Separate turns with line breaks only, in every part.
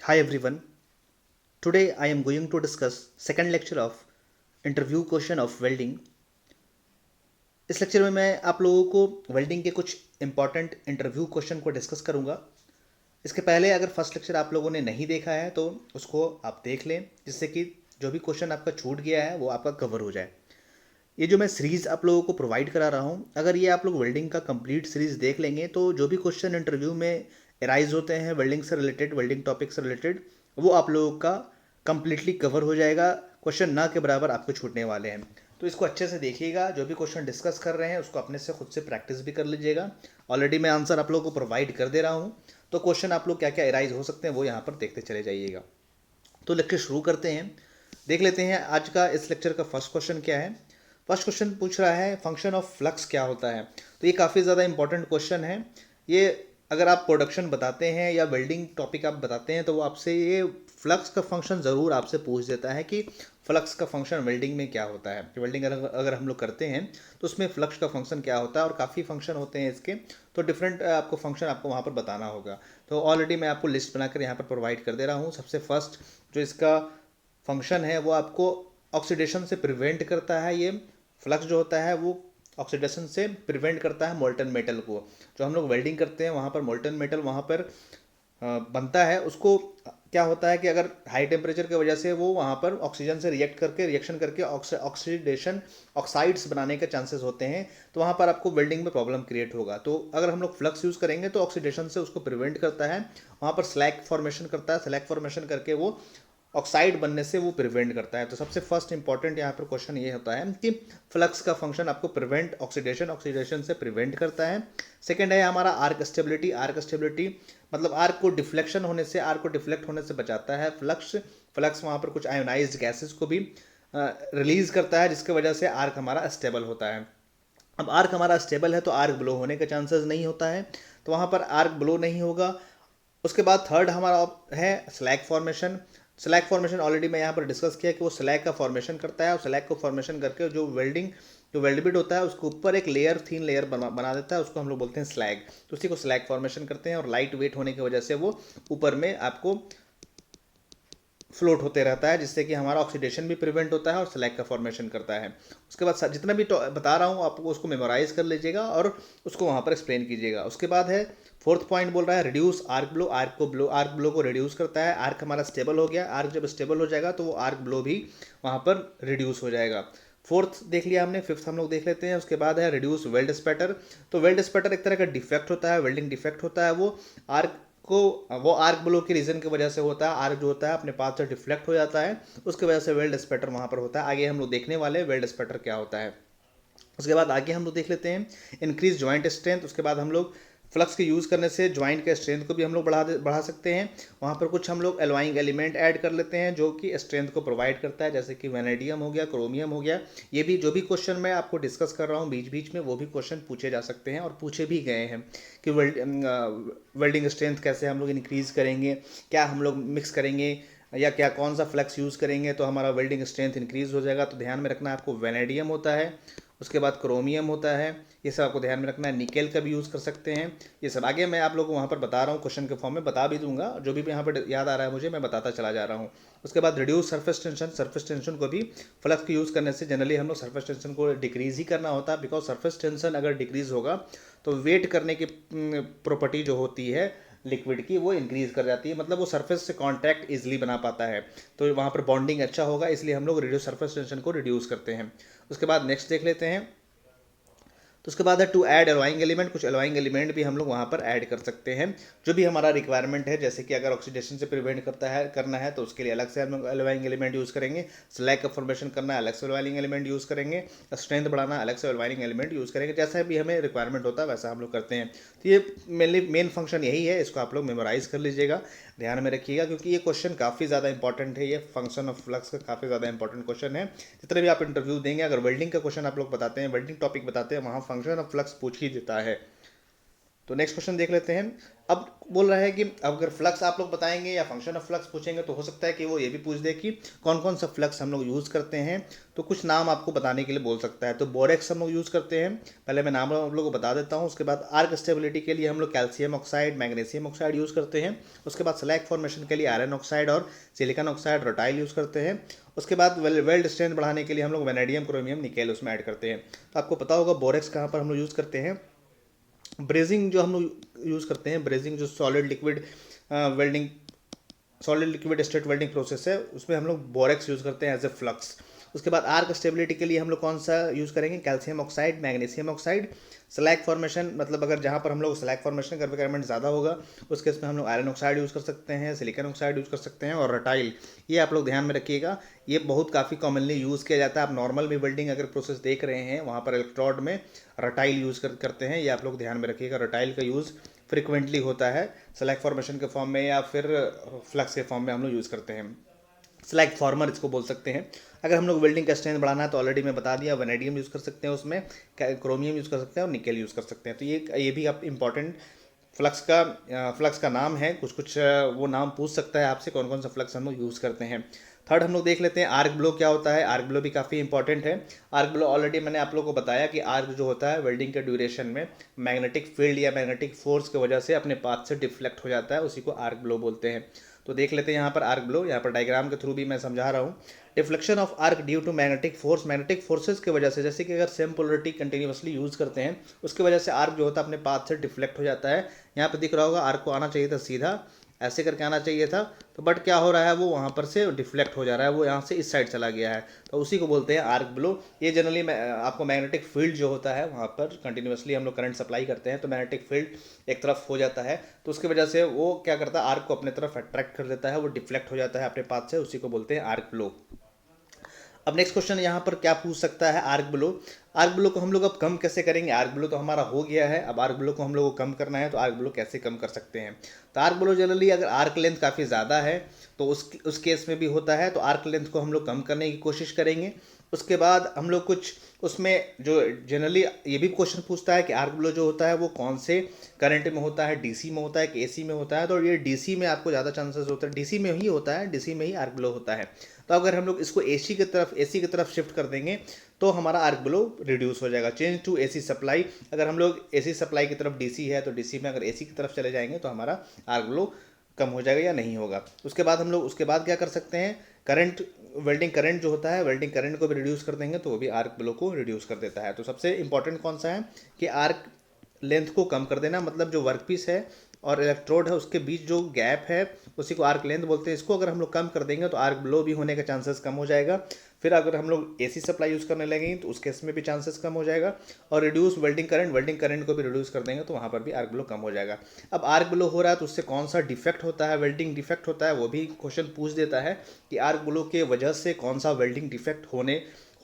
Hi everyone. Today I am going to discuss second lecture of interview question of welding. इस lecture में मैं आप लोगों को वेल्डिंग के कुछ इंपॉर्टेंट इंटरव्यू क्वेश्चन को डिस्कस करूंगा। इसके पहले अगर फर्स्ट लेक्चर आप लोगों ने नहीं देखा है तो उसको आप देख लें, जिससे कि जो भी क्वेश्चन आपका छूट गया है वो आपका कवर हो जाए। ये जो मैं सीरीज़ आप लोगों को प्रोवाइड करा रहा हूँ, अगर ये आप लोग वेल्डिंग का कंप्लीट सीरीज़ देख लेंगे तो जो भी क्वेश्चन इंटरव्यू में एराइज होते हैं वेल्डिंग से रिलेटेड, वेल्डिंग टॉपिक से रिलेटेड, वो आप लोगों का कंप्लीटली कवर हो जाएगा। क्वेश्चन ना के बराबर आपको छूटने वाले हैं। तो इसको अच्छे से देखिएगा, जो भी क्वेश्चन डिस्कस कर रहे हैं उसको अपने से खुद से प्रैक्टिस भी कर लीजिएगा। ऑलरेडी मैं आंसर आप लोगों को प्रोवाइड कर दे रहा हूँ, तो क्वेश्चन आप लोग क्या क्या एराइज हो सकते हैं वो यहाँ पर देखते चले जाइएगा। तो लेक्चर शुरू करते हैं। देख लेते हैं आज का इस लेक्चर का फर्स्ट क्वेश्चन क्या है। फर्स्ट क्वेश्चन पूछ रहा है फंक्शन ऑफ फ्लक्स क्या होता है। तो ये काफ़ी ज़्यादा इंपॉर्टेंट क्वेश्चन है। ये अगर आप प्रोडक्शन बताते हैं या वेल्डिंग टॉपिक आप बताते हैं तो वो आपसे ये फ्लक्स का फंक्शन ज़रूर आपसे पूछ देता है कि फ्लक्स का फंक्शन वेल्डिंग में क्या होता है। वेल्डिंग अगर हम लोग करते हैं तो उसमें फ्लक्स का फंक्शन क्या होता है, और काफ़ी फंक्शन होते हैं इसके, तो डिफरेंट आपको फंक्शन आपको वहाँ पर बताना होगा। तो ऑलरेडी मैं आपको लिस्ट बनाकर यहाँ पर प्रोवाइड कर दे रहा हूँ। सबसे फर्स्ट जो इसका फंक्शन है वो आपको ऑक्सीडेशन से प्रिवेंट करता है। ये फ्लक्स जो होता है वो ऑक्सीडेशन से प्रिवेंट करता है मोल्टन मेटल को। जो हम लोग वेल्डिंग करते हैं वहाँ पर मोल्टन मेटल वहाँ पर बनता है, उसको क्या होता है कि अगर हाई टेम्परेचर की वजह से वो वहाँ पर ऑक्सीजन से रिएक्शन करके ऑक्सीडेशन ऑक्साइड्स बनाने के चांसेस होते हैं, तो वहाँ पर आपको वेल्डिंग में प्रॉब्लम क्रिएट होगा। तो अगर हम लोग फ्लक्स यूज़ करेंगे तो ऑक्सीडेशन से उसको प्रिवेंट करता है, वहाँ पर स्लैग फॉर्मेशन करता है, स्लैग फॉर्मेशन करके वो ऑक्साइड बनने से वो प्रिवेंट करता है। तो सबसे फर्स्ट इंपॉर्टेंट यहाँ पर क्वेश्चन ये होता है कि फ्लक्स का फंक्शन आपको प्रिवेंट ऑक्सीडेशन से प्रिवेंट करता है। सेकेंड है हमारा आर्क स्टेबिलिटी। आर्क स्टेबिलिटी मतलब आर्क को डिफ्लेक्शन होने से, आर्क को डिफ्लेक्ट होने से बचाता है। फ्लक्स फ्लक्स वहाँ पर कुछ आयोनाइज्ड गैसेस को भी रिलीज करता है, जिसकी वजह से आर्क हमारा स्टेबल होता है। अब आर्क हमारा स्टेबल है तो आर्क ब्लो होने के चांसेस नहीं होता है, तो वहाँ पर आर्क ब्लो नहीं होगा। उसके बाद थर्ड हमारा है slag formation. Slag formation already मैं यहाँ पर डिस्कस किया कि वो स्लैग का फॉर्मेशन करता है, और स्लैग को फॉर्मेशन करके जो वेल्ड बिट होता है उसके ऊपर एक लेयर, थीन लेयर बना देता है, उसको हम लोग बोलते हैं स्लैग। तो उसी को स्लैग फॉर्मेशन करते हैं, और लाइट वेट होने की वजह से वो ऊपर में आपको फ्लोट होते रहता है, जिससे कि हमारा ऑक्सीडेशन भी प्रिवेंट होता है और स्लैग का फॉर्मेशन करता है। उसके बाद जितना भी बता रहा हूँ आपको उसको मेमोराइज कर लीजिएगा और उसको वहाँ पर एक्सप्लेन कीजिएगा। उसके बाद है फोर्थ पॉइंट बोल रहा है reduce arc blow. Arc blow को रिड्यूस करता है। आर्क हमारा स्टेबल हो गया, आर्क जब स्टेबल हो जाएगा तो वो आर्क ब्लो भी वहाँ पर रिड्यूस हो जाएगा। फोर्थ देख लिया हमने, फिफ्थ हम लोग देख लेते हैं। उसके बाद है रिड्यूस वेल्ड स्पैटर। तो वेल्ड स्पैटर एक तरह का डिफेक्ट होता है, वेल्डिंग डिफेक्ट होता है। आर्क को वो आर्क ब्लो के रीजन की वजह से होता है। आर्क जो होता है अपने पाथ से डिफ्लेक्ट हो जाता है, उसकी वजह से वेल्ड स्पैटर वहाँ पर होता है। आगे हम लोग देखने वाले वेल्ड स्पैटर क्या होता है। उसके बाद आगे हम लोग देख लेते हैं इंक्रीज ज्वाइंट स्ट्रेंथ। उसके बाद हम लोग फ्लक्स के यूज़ करने से ज्वाइंट के स्ट्रेंथ को भी हम लोग बढ़ा सकते हैं। वहाँ पर कुछ हम लोग एलवाइंग एलिमेंट ऐड कर लेते हैं जो कि स्ट्रेंथ को प्रोवाइड करता है, जैसे कि वेनेडियम हो गया, क्रोमियम हो गया। ये भी जो भी क्वेश्चन मैं आपको डिस्कस कर रहा हूँ बीच बीच में, वो भी क्वेश्चन पूछे जा सकते हैं और पूछे भी गए हैं कि वेल्डिंग स्ट्रेंथ कैसे हम लोग इंक्रीज़ करेंगे, क्या हम लोग मिक्स करेंगे, या क्या कौन सा फ्लक्स यूज़ करेंगे तो हमारा वेल्डिंग स्ट्रेंथ इंक्रीज़ हो जाएगा। तो ध्यान में रखना है आपको वेनेडियम होता है, उसके बाद क्रोमियम होता है, ये सब आपको ध्यान में रखना है। निकेल का भी यूज़ कर सकते हैं। ये सब आगे मैं आप लोगों को वहाँ पर बता रहा हूँ, क्वेश्चन के फॉर्म में बता भी दूंगा, जो भी यहाँ पर याद आ रहा है मुझे मैं बताता चला जा रहा हूँ। उसके बाद reduce surface tension. Surface tension को भी फ्लक्स को यूज़ करने से जनरली हम लोग सरफेस टेंशन को डिक्रीज़ ही करना होता है, बिकॉज सरफेस टेंशन अगर डिक्रीज़ होगा तो वेट करने की प्रॉपर्टी जो होती है लिक्विड की वो इंक्रीज़ कर जाती है, मतलब वो सरफेस से कांटेक्ट इजीली बना पाता है, तो वहाँ पर बॉन्डिंग अच्छा होगा, इसलिए हम लोग रिड्यूस सरफेस टेंशन को रिड्यूस करते हैं। उसके बाद नेक्स्ट देख लेते हैं। तो उसके बाद है टू ऐड एलोइंग एलिमेंट। कुछ एलोइंग एलिमेंट भी हम लोग वहाँ पर ऐड कर सकते हैं, जो भी हमारा रिक्वायरमेंट है। जैसे कि अगर ऑक्सीडेशन से प्रिवेंट करना है तो उसके लिए अलग से हम लोग एलोइंग एलिमेंट यूज़ करेंगे। स्लैग का फॉर्मेशन करना है, अलग से एलोइंग एलिमेंट यूज़ करेंगे। स्ट्रेंथ बढ़ाना, अलग से एलोइंग एलिमेंट यूज़ करेंगे। जैसा भी हमें रिक्वायरमेंट होता है वैसा हम लोग करते हैं। तो ये मेन फंक्शन यही है, इसको आप लोग मेमोराइज कर लीजिएगा, ध्यान में रखिएगा, क्योंकि ये क्वेश्चन काफ़ी ज़्यादा इंपॉर्टेंट है। ये फंक्शन ऑफ फ्लक्स का काफ़ी ज़्यादा इंपॉर्टेंट क्वेश्चन है। जितने भी आप इंटरव्यू देंगे, अगर वेल्डिंग का क्वेश्चन आप लोग बताते हैं, वेल्डिंग टॉपिक बताते हैं, वहाँ फंक्शन ऑफ फ्लक्स पूछ ही देता है। तो नेक्स्ट क्वेश्चन देख लेते हैं। अब बोल रहा है कि अगर फ्लक्स आप लोग बताएंगे या फंक्शन ऑफ फ्लक्स पूछेंगे तो हो सकता है कि वो ये भी पूछ दे कि कौन कौन सा फ्लक्स हम लोग यूज़ करते हैं, तो कुछ नाम आपको बताने के लिए बोल सकता है। तो बोरेक्स हम लोग यूज़ करते हैं, पहले मैं नाम आप लोगों को बता देता हूँ। उसके बाद आर्क स्टेबिलिटी के लिए हम लोग calcium oxide, magnesium oxide use करते हैं। उसके बाद स्लैग फॉर्मेशन के लिए आयरन ऑक्साइड और सिलिकॉन ऑक्साइड, रोटाइल यूज़ करते हैं। उसके बाद वेल्ड स्ट्रेंथ बढ़ाने के लिए हम लोग वेनेडियम, क्रोमियम, निकेल उसमें ऐड करते हैं। तो आपको पता होगा बोरेक्स कहाँ पर हम लोग यूज़ करते हैं। ब्रेजिंग जो हम लोग यूज़ करते हैं, ब्रेजिंग जो solid liquid welding, solid liquid state welding process है, उसमें हम लोग बोरेक्स यूज़ करते हैं एज ए फ्लक्स। उसके बाद आर्क स्टेबिलिटी के लिए हम लोग कौन सा यूज़ करेंगे, calcium oxide, magnesium oxide. Slag formation मतलब अगर जहाँ पर हम लोग स्लैग फॉर्मेशन का रिक्वायरमेंट ज़्यादा होगा उस केस में हम लोग आयरन ऑक्साइड यूज़ कर सकते हैं, सिलिकॉन ऑक्साइड यूज़ कर सकते हैं। और रटाइल, ये आप लोग ध्यान में रखिएगा, ये बहुत काफ़ी कॉमनली यूज़ किया जाता है। आप नॉर्मल में वेल्डिंग अगर प्रोसेस देख रहे हैं वहाँ पर इलेक्ट्रोड में रटाइल यूज़ करते हैं, ये आप लोग ध्यान में रखिएगा। रटाइल का यूज़ फ्रिक्वेंटली होता है स्लैग फॉर्मेशन के फॉर्म में या फिर फ्लक्स के फॉर्म में हम लोग यूज़ करते हैं। स्लैग फॉर्मर इसको बोल सकते हैं। अगर हम लोग वेल्डिंग का स्ट्रेंथ बढ़ाना है तो ऑलरेडी मैं बता दिया, वैनेडियम यूज़ कर सकते हैं, उसमें क्रोमियम यूज़ कर सकते हैं और निकेल यूज़ कर सकते हैं। तो ये भी आप इंपॉर्टेंट फ्लक्स का नाम है। कुछ कुछ वो नाम पूछ सकता है आपसे कौन कौन सा फ्लक्स हम लोग यूज़ करते हैं। थर्ड हम लोग देख लेते हैं आर्क ब्लो क्या होता है। आर्क ब्लो भी काफ़ी इंपॉर्टेंट है। आर्क ब्लो ऑलरेडी मैंने आप लोगों को बताया कि आर्क जो होता है वेल्डिंग के ड्यूरेशन में मैग्नेटिक फील्ड या मैग्नेटिक फोर्स की वजह से अपने पाथ से डिफ्लेक्ट हो जाता है, उसी को आर्क ब्लो बोलते हैं। तो देख लेते हैं यहाँ पर आर्क ब्लो, यहाँ पर डायग्राम के थ्रू भी मैं समझा रहा हूँ। Deflection of arc due to magnetic force, magnetic forces की वजह से, जैसे कि अगर सेम पोलरिटी कंटिन्यूसली यूज़ करते हैं उसकी वजह से आर्क जो होता है अपने पाथ से डिफ्लेक्ट हो जाता है। यहाँ पर दिख रहा होगा आर्क को आना चाहिए था सीधा, ऐसे करके आना चाहिए था, तो बट क्या हो रहा है वो वहाँ पर से डिफ्लेक्ट हो जा रहा है, वो यहाँ से इस साइड चला गया है, तो उसी को बोलते हैं आर्क ब्लो। ये जनरली आपको मैग्नेटिक फील्ड जो होता है वहाँ पर कंटिन्यूसली हम लोग करंट सप्लाई करते हैं तो मैग्नेटिक फील्ड एक तरफ हो जाता है, तो उसकी वजह से वो क्या करता है आर्क को अपने तरफ अट्रैक्ट कर देता है, वो डिफ्लेक्ट हो जाता है अपने पाथ से, उसी को बोलते हैं आर्क ब्लो। अब नेक्स्ट क्वेश्चन यहाँ पर क्या पूछ सकता है, आर्क ब्लो। आर्क ब्लो को हम लोग अब कम कैसे करेंगे, आर्क ब्लो तो हमारा हो गया है, अब आर्क ब्लो को हम लोग को कम करना है, तो आर्क ब्लो कैसे कम कर सकते हैं। तो आर्क ब्लो जनरली अगर आर्क लेंथ काफ़ी ज़्यादा है तो उस केस में भी होता है, तो आर्क लेंथ को हम लोग कम करने की कोशिश करेंगे। उसके बाद हम लोग कुछ उसमें जो जनरली ये भी क्वेश्चन पूछता है कि आर्क ब्लो जो होता है वो कौन से करंट में होता है, डीसी में होता है कि एसी में होता है, तो ये डीसी में आपको ज़्यादा चांसेस होता है, डीसी में ही होता है, डीसी में ही आर्क ब्लो होता है। तो अगर हम लोग इसको एसी की तरफ शिफ्ट कर देंगे तो हमारा आर्क ब्लो रिड्यूस हो जाएगा। चेंज टू एसी सप्लाई, अगर हम लोग एसी सप्लाई की तरफ डीसी है तो डीसी में अगर एसी की तरफ चले जाएंगे तो हमारा आर्क ब्लो कम हो जाएगा या नहीं होगा। उसके बाद हम लोग उसके बाद क्या कर सकते हैं, करंट, वेल्डिंग करंट जो होता है वेल्डिंग करंट को भी रिड्यूस कर देंगे तो वो भी आर्क ब्लो को रिड्यूस कर देता है। तो सबसे इंपॉर्टेंट कौन सा है कि आर्क लेंथ को कम कर देना, मतलब जो वर्कपीस है और इलेक्ट्रोड है उसके बीच जो गैप है उसी को आर्क लेंथ बोलते हैं। इसको अगर हम लोग कम कर देंगे तो आर्क ब्लो भी होने का चांसेस कम हो जाएगा। फिर अगर हम लोग एसी सप्लाई यूज़ करने लगेंगे तो उस केस में भी चांसेस कम हो जाएगा। और रिड्यूस वेल्डिंग करंट को भी रिड्यूस कर देंगे तो वहाँ पर भी आर्क ब्लो कम हो जाएगा। अब आर्क ब्लो हो रहा है तो उससे कौन सा डिफेक्ट होता है, वेल्डिंग डिफेक्ट होता है, वो भी क्वेश्चन पूछ देता है कि आर्क ब्लो के वजह से कौन सा वेल्डिंग डिफेक्ट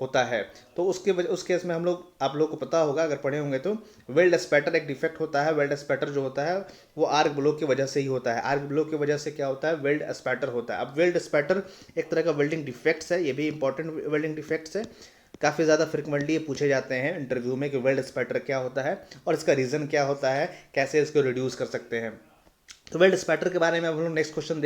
होता है। तो उस केस में हम लोग, आप लोग को पता होगा अगर पढ़े होंगे तो, वेल्ड स्पैटर एक डिफेक्ट होता है। वेल्ड स्पैटर जो होता है वो आर्क ब्लो की वजह से ही होता है। आर्क ब्लो की वजह से क्या होता है, वेल्ड स्पैटर होता है। अब वेल्ड स्पैटर एक तरह का वेल्डिंग डिफेक्ट्स है, ये भी इंपॉर्टेंट वेल्डिंग डिफेक्ट्स है, काफ़ी ज़्यादा फ्रिक्वेंटली ये पूछे जाते हैं इंटरव्यू में कि वेल्ड स्पैटर क्या होता है और इसका रीज़न क्या होता है, कैसे इसको रिड्यूस कर सकते हैं। तो वेल्ड स्पैटर के बारे में हम लोग नेक्स्ट क्वेश्चन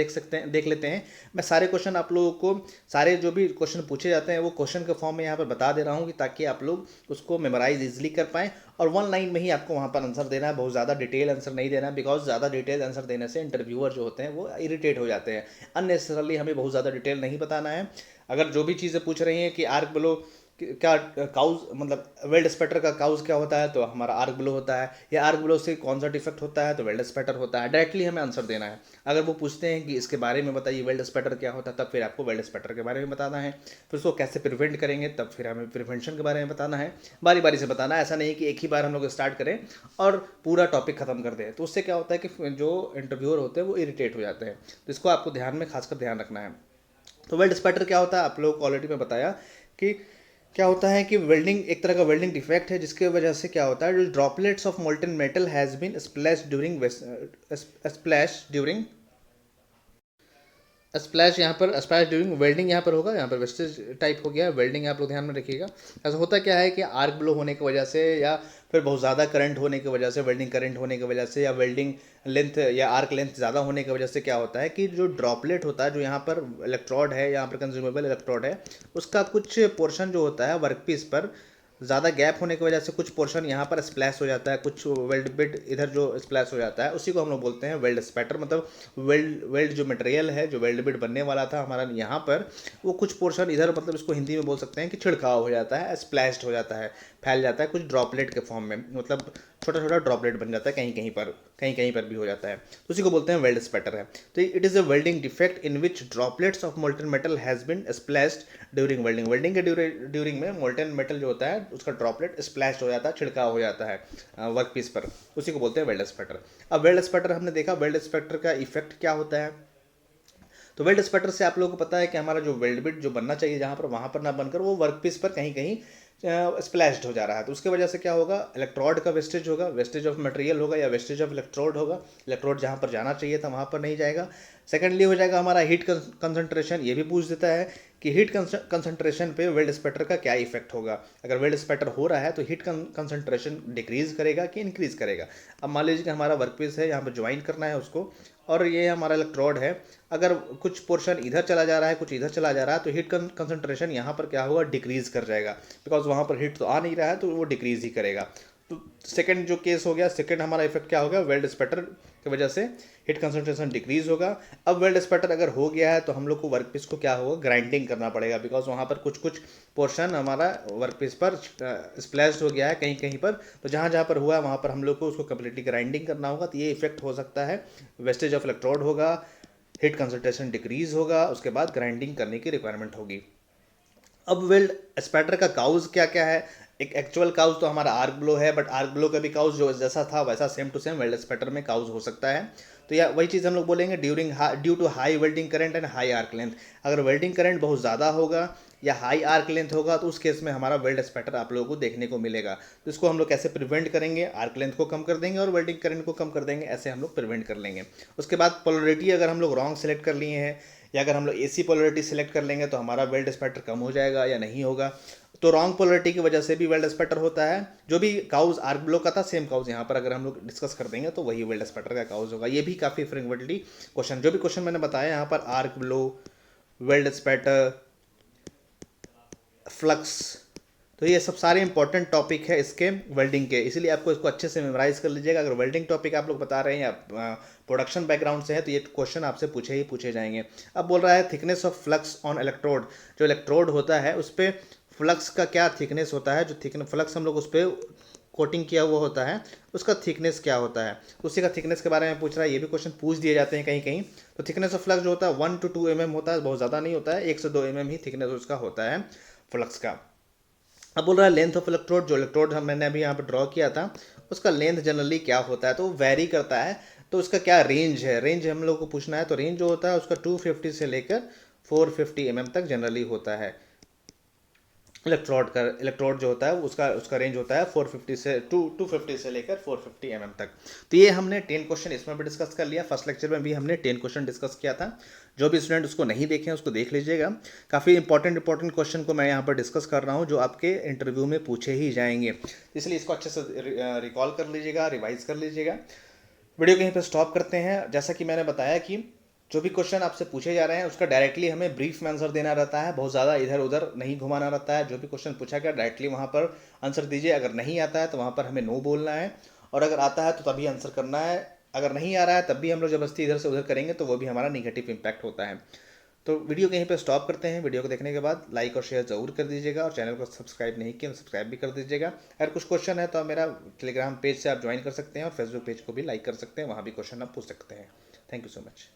देख लेते हैं। मैं सारे क्वेश्चन आप लोगों को, सारे जो भी क्वेश्चन पूछे जाते हैं वो क्वेश्चन के फॉर्म में यहाँ पर बता दे रहा हूँ कि ताकि आप लोग उसको मेमोराइज इजीली कर पाएँ। और वन लाइन में ही आपको वहाँ पर आंसर देना है, बहुत ज़्यादा डिटेल आंसर नहीं देना है, बिकॉज ज़्यादा डिटेल आंसर देने से इंटरव्यूअर जो होते हैं वो इरिटेट हो जाते हैं। अननेसेसरली हमें बहुत ज़्यादा डिटेल नहीं बताना है। अगर जो भी चीज़ें पूछ रही हैं कि आर्क ब्लो क्या काउज, मतलब वेल्ड स्पैटर का काउज क्या होता है तो हमारा आर्क ब्लो होता है, या आर्क ब्लो से कौन सा डिफेक्ट होता है तो वेल्ड स्पैटर होता है। डायरेक्टली हमें आंसर देना है। अगर वो पूछते हैं कि इसके बारे में बताइए वेल्ड स्पैटर क्या होता है, तब फिर आपको वेल्ड स्पैटर के बारे में बताना है। फिर उसको कैसे प्रिवेंट करेंगे तब फिर हमें प्रिवेंशन के बारे में बताना है। बारी बारी से बताना है, ऐसा नहीं कि एक ही बार हम लोग स्टार्ट करें और पूरा टॉपिक खत्म कर दें, तो उससे क्या होता है कि जो इंटरव्यूअर होते हैं वो इरिटेट हो जाते हैं। तो इसको आपको ध्यान में खासकर ध्यान रखना है। तो वेल्ड स्पैटर क्या होता है, आप लोग को ऑलरेडी मैं बताया कि क्या होता है कि वेल्डिंग एक तरह का वेल्डिंग डिफेक्ट है जिसके वजह से क्या होता है, जो droplets of molten metal has been splash during splash यहाँ पर स्प्लैश ड्यूरिंग वेल्डिंग यहाँ पर होगा, यहाँ पर वेस्टेज टाइप हो गया, वेल्डिंग आप लोग ध्यान में रखिएगा। ऐसा होता क्या है कि आर्क ब्लो होने की वजह से या फिर बहुत ज़्यादा करंट होने की वजह से, वेल्डिंग करंट होने की वजह से या वेल्डिंग लेंथ या आर्क लेंथ ज़्यादा होने की वजह से क्या होता है कि जो ड्रॉपलेट होता है, जो यहाँ पर इलेक्ट्रोड है, यहाँ पर कंज्यूमेबल इलेक्ट्रोड है, उसका कुछ पोर्शन जो होता है वर्कपीस पर ज़्यादा गैप होने की वजह से कुछ पोर्शन यहाँ पर स्प्लैश हो जाता है, कुछ वेल्ड बिट इधर जो स्प्लैश हो जाता है उसी को हम लोग बोलते हैं वेल्ड स्पैटर। मतलब वेल्ड जो मटेरियल है, जो वेल्ड बिट बनने वाला था हमारा यहाँ पर, वो कुछ पोर्शन इधर, मतलब इसको हिंदी में बोल सकते हैं कि छिड़काव हो जाता है, स्प्लैश्ड हो जाता है, फैल जाता है कुछ ड्रॉपलेट के फॉर्म में, मतलब छोटा छोटा ड्रॉपलेट बन जाता है, कहीं कहीं पर भी हो जाता है, तो उसी को बोलते हैं वेल्ड स्पैटर है। तो it is a welding defect in which droplets of molten metal has been splashed during welding. Welding के ड्यूरिंग में मोल्टन मेटल जो होता है उसका ड्रॉपलेट स्प्लैश हो जाता है, छिड़काव हो जाता है वर्क पीस पर, उसी को बोलते हैं वेल्ड स्पैटर। अब वेल्ड स्पैटर हमने देखा, वेल्ड स्पैटर का इफेक्ट क्या होता है। तो वेल्ड स्पैटर से आप लोगों को पता है कि हमारा जो वेल्ड बिट जो बनना चाहिए जहाँ पर, वहाँ पर ना बनकर वो वर्क पीस पर कहीं कहीं स्प्लैश्ड हो जा रहा है। तो उसके वजह से क्या होगा, इलेक्ट्रोड का वेस्टेज होगा, वेस्टेज ऑफ मटेरियल होगा या वेस्टेज ऑफ इलेक्ट्रोड होगा, इलेक्ट्रोड जहाँ पर जाना चाहिए था वहाँ पर नहीं जाएगा। सेकेंडली हो जाएगा हमारा हीट कंसंट्रेशन, ये भी पूछ देता है कि हीट कंसंट्रेशन पे वेल्ड स्पैटर का क्या इफेक्ट होगा। अगर वेल्ड स्पैटर हो रहा है तो हीट कंसंट्रेशन डिक्रीज करेगा कि इंक्रीज करेगा। अब मान लीजिए कि हमारा वर्कपीस है, यहाँ पर ज्वाइन करना है उसको, और ये हमारा इलेक्ट्रोड है, अगर कुछ पोर्शन इधर चला जा रहा है कुछ इधर चला जा रहा है तो हीट कंसंट्रेशन यहाँ पर क्या होगा, डिक्रीज कर जाएगा, बिकॉज वहाँ पर हीट तो आ नहीं रहा है तो वो डिक्रीज ही करेगा। तो सेकंड जो केस हो गया, सेकंड हमारा इफेक्ट क्या होगा, वेल्ड स्पैटर की वजह से हीट कंसंट्रेशन डिक्रीज होगा। अब वेल्ड स्पैटर अगर हो गया है तो हम लोग को वर्कपीस को क्या होगा, ग्राइंडिंग करना पड़ेगा, बिकॉज वहाँ पर कुछ कुछ पोर्शन हमारा वर्कपीस पर स्प्लैश्ड हो गया है कहीं कहीं पर, तो जहाँ जहाँ पर हुआ है वहाँ पर हम लोग को उसको कम्प्लीटली ग्राइंडिंग करना होगा। तो ये इफेक्ट हो सकता है, वेस्टेज ऑफ इलेक्ट्रोड होगा, हीट कंसंट्रेशन डिक्रीज होगा, उसके बाद ग्राइंडिंग करने की रिक्वायरमेंट होगी। अब वेल्ड स्पैटर का काउज क्या क्या है। एक एक्चुअल काउज तो हमारा आर्क ब्लो है, बट आर्क ब्लो का भी काउज जो जैसा था वैसा same to same weld spatter में काउज हो सकता है। तो या वही चीज़ हम लोग बोलेंगे, due to high welding current and high arc length. अगर वेल्डिंग करंट बहुत ज़्यादा होगा या हाई आर्क लेंथ होगा तो उस केस में हमारा वेल्ड स्पैटर आप लोगों को देखने को मिलेगा। तो इसको हम लोग कैसे प्रिवेंट करेंगे, आर्क लेंथ को कम कर देंगे और वेल्डिंग करंट को कम कर देंगे, ऐसे हम लोग प्रिवेंट कर लेंगे। उसके बाद पोलरिटी अगर हम लोग रॉन्ग सेलेक्ट कर लिए हैं या अगर हम लोग एसी पोलरिटी सेलेक्ट कर लेंगे तो हमारा वेल्ड स्पैटर कम हो जाएगा या नहीं होगा। तो रॉन्ग पोलरिटी की वजह से भी वेल्ड स्पैटर होता है। जो भी काउज आर्क ब्लो का था सेम काउज यहाँ पर अगर हम लोग डिस्कस कर देंगे तो वही वेल्ड स्पैटर का काउज होगा। ये भी काफ़ी फ्रिक्वेंटली क्वेश्चन, जो भी क्वेश्चन मैंने बताया यहाँ पर, arc blow, weld spatter, flux, तो ये सब सारे इंपॉर्टेंट टॉपिक है इसके वेल्डिंग के, इसलिए आपको इसको अच्छे से मेमोराइज कर लीजिएगा। अगर वेल्डिंग टॉपिक आप लोग बता रहे हैं या प्रोडक्शन बैकग्राउंड से है तो ये क्वेश्चन आपसे पूछे ही पूछे जाएंगे। अब बोल रहा है thickness of flux on electrode, जो इलेक्ट्रोड होता है उस पर फ्लक्स का क्या थिकनेस होता है, जो थिकनेस फ्लक्स हम लोग उस पर कोटिंग किया हुआ होता है उसका थिकनेस क्या होता है, उसी का थिकनेस के बारे में पूछ रहा है। ये भी क्वेश्चन पूछ दिए जाते हैं कहीं कहीं। तो थिकनेस ऑफ फ्लक्स जो होता है 1 to 2 mm होता है, बहुत ज़्यादा नहीं होता है, 1 से 2 mm ही थिकनेस उसका होता है फ्लक्स का। अब बोल रहा है लेंथ ऑफ इलेक्ट्रोड, जो इलेक्ट्रोड हम मैंने अभी यहाँ पर ड्रॉ किया था उसका लेंथ जनरली क्या होता है, तो वो वेरी करता है। तो उसका क्या रेंज है, रेंज हम लोग को पूछना है। तो रेंज जो होता है उसका 250 से लेकर 450 mm तक जनरली होता है। इलेक्ट्रोड जो होता है उसका उसका रेंज होता है 250 से लेकर 450 mm तक। तो ये हमने 10 क्वेश्चन इसमें भी डिस्कस कर लिया, फर्स्ट लेक्चर में भी हमने 10 क्वेश्चन डिस्कस किया था। जो भी स्टूडेंट उसको नहीं देखे उसको देख लीजिएगा। काफ़ी इंपॉर्टेंट क्वेश्चन को मैं यहाँ पर डिस्कस कर रहा हूँ जो आपके इंटरव्यू में पूछे ही जाएंगे, इसलिए इसको अच्छे से रिकॉल कर लीजिएगा, रिवाइज कर लीजिएगा। वीडियो को यहीं पर स्टॉप करते हैं। जैसा कि मैंने बताया कि जो भी क्वेश्चन आपसे पूछे जा रहे हैं उसका डायरेक्टली हमें ब्रीफ में आंसर देना रहता है, बहुत ज़्यादा इधर उधर नहीं घुमाना रहता है। जो भी क्वेश्चन पूछा गया डायरेक्टली वहाँ पर आंसर दीजिए। अगर नहीं आता है तो वहाँ पर हमें नो बोलना है, और अगर आता है तो तभी आंसर करना है। अगर नहीं आ रहा है तब भी हम लोग जबरदस्ती इधर से उधर करेंगे तो वो भी हमारा निगेटिव इम्पैक्ट होता है। तो वीडियो कहीं पर स्टॉप करते हैं। वीडियो को देखने के बाद लाइक और शेयर ज़रूर कर दीजिएगा, और चैनल को सब्सक्राइब नहीं किया तो सब्सक्राइब भी कर दीजिएगा। अगर कुछ क्वेश्चन है तो आप मेरा टेलीग्राम पेज से आप ज्वाइन कर सकते हैं और फेसबुक पेज को भी लाइक कर सकते हैं, वहाँ भी क्वेश्चन आप पूछ सकते हैं। Thank you so much.